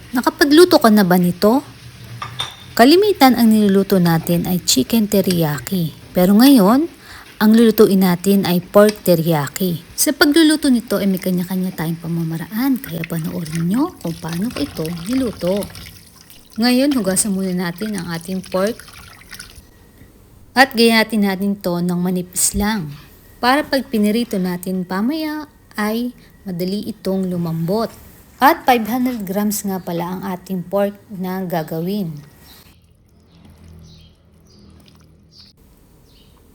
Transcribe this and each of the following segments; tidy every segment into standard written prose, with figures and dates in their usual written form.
Nakapagluto ka na ba nito? Kalimitan ang niluluto natin ay chicken teriyaki. Pero ngayon, ang lulutuin natin ay pork teriyaki. Sa pagluluto nito ay may kanya-kanya tayong pamamaraan. Kaya panoorin nyo kung paano ko ito niluto. Ngayon, hugasan muna natin ang ating pork. At gayatin natin to ng manipis lang. Para pag pinirito natin pamaya ay madali itong lumambot. At 500 grams nga pala ang ating pork na gagawin.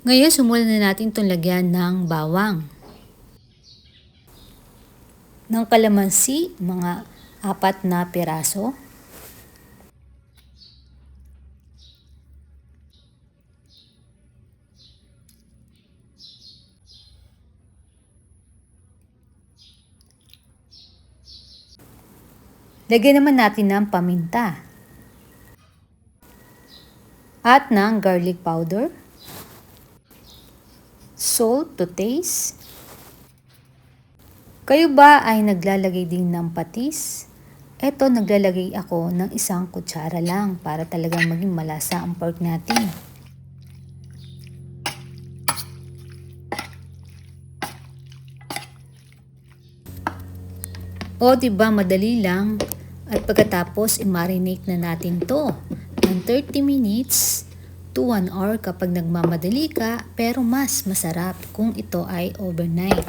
Ngayon, sumulan na natin itong lagyan ng bawang. Ng kalamansi, mga 4 na piraso. Lagyan naman natin ng paminta. At ng garlic powder. Salt to taste. Kayo ba ay naglalagay din ng patis? Ito, naglalagay ako ng 1 kutsara lang para talagang maging malasa ang pork natin. O, diba madali lang? At pagkatapos, i-marinate na natin to ng 30 minutes to 1 hour kapag nagmamadali ka, pero mas masarap kung ito ay overnight.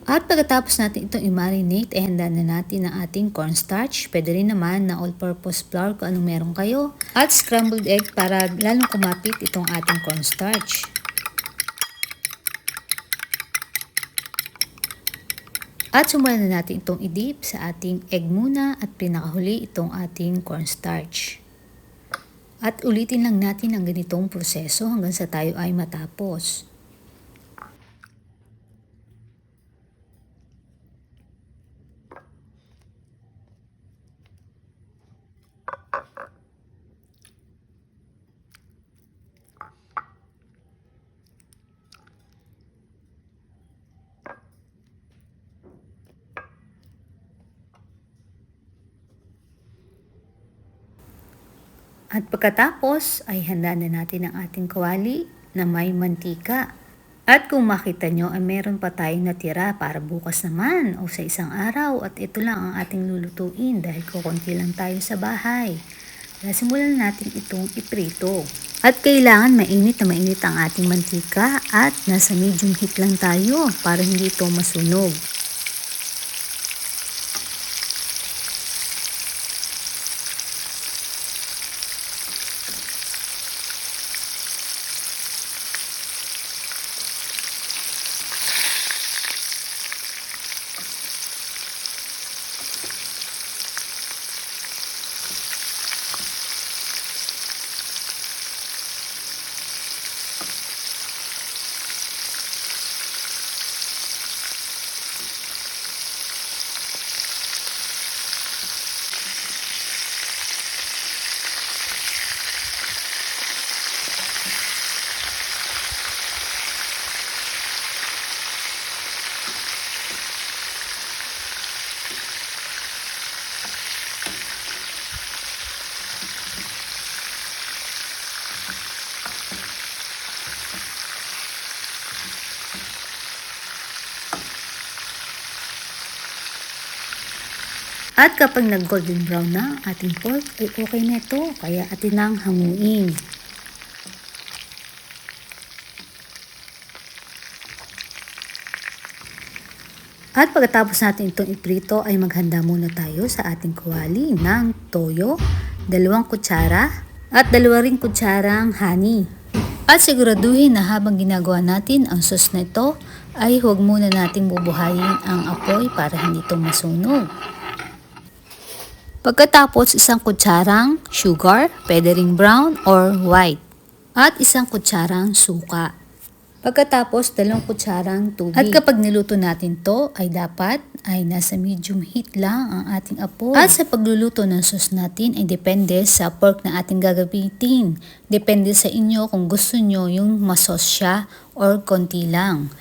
At pagkatapos natin itong i-marinate, handa na natin ang ating cornstarch. Pwede rin naman na all-purpose flour kung anong meron kayo. At scrambled egg para lalong kumapit itong ating cornstarch. At sumulan na natin itong i-dip sa ating egg muna at pinakahuli itong ating cornstarch. At ulitin lang natin ang ganitong proseso hanggang sa tayo ay matapos. At pagkatapos ay handa na natin ang ating kawali na may mantika. At kung makita nyo ay meron pa tayong natira para bukas naman o sa isang araw, at ito lang ang ating lulutuin dahil kukunti lang tayo sa bahay. Kaya simulan natin itong iprito. At kailangan mainit na mainit ang ating mantika at nasa medium heat lang tayo para hindi ito masunog. At kapag nag-golden brown na ating pork, ay okay na ito. Kaya atin nang hanguin. At pagkatapos natin itong iprito, ay maghanda muna tayo sa ating kawali ng toyo, 2 kutsara, at 2 ring kutsarang honey. At siguraduhin na habang ginagawa natin ang sauce na ito, ay huwag muna nating bubuhayin ang apoy para hindi ito masunog. Pagkatapos 1 kutsarang sugar, pwede ring brown or white. At 1 kutsarang suka. Pagkatapos 2 kutsarang tubig. At kapag niluto natin to ay dapat ay nasa medium heat lang ang ating apoy. At sa pagluluto ng sauce natin ay depende sa pork na ating gagamitin. Depende sa inyo kung gusto nyo yung masos siya or konti lang.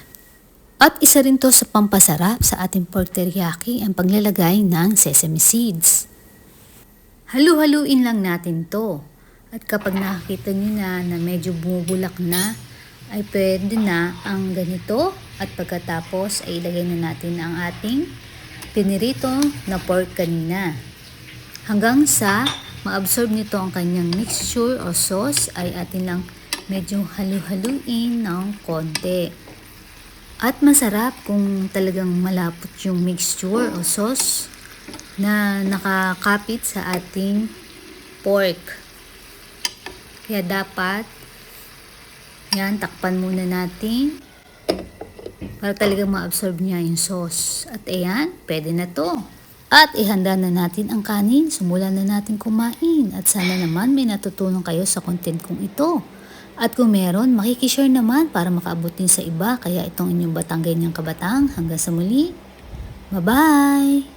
At isa rin to sa pampasarap sa ating pork teriyaki ang paglalagay ng sesame seeds. Halu-haluin lang natin to. At kapag nakakita nyo na medyo bumubulak na, ay pwede na ang ganito. At pagkatapos ay ilagay na natin ang ating pinirito na pork kanina. Hanggang sa ma-absorb nito ang kanyang mixture o sauce ay atin lang medyo halu-haluin ng konti. At masarap kung talagang malapot yung mixture o sauce na nakakapit sa ating pork. Kaya dapat yan, takpan muna natin para talagang ma-absorb niya yung sauce. At ayan, pwede na to. At ihanda na natin ang kanin. Simulan na natin kumain. At sana naman may natutunan kayo sa content kong ito. At kung meron, makikishare naman para makaabot din sa iba. Kaya itong inyong Batang Ganyang Kabatang. Hanggang sa muli. Bye-bye!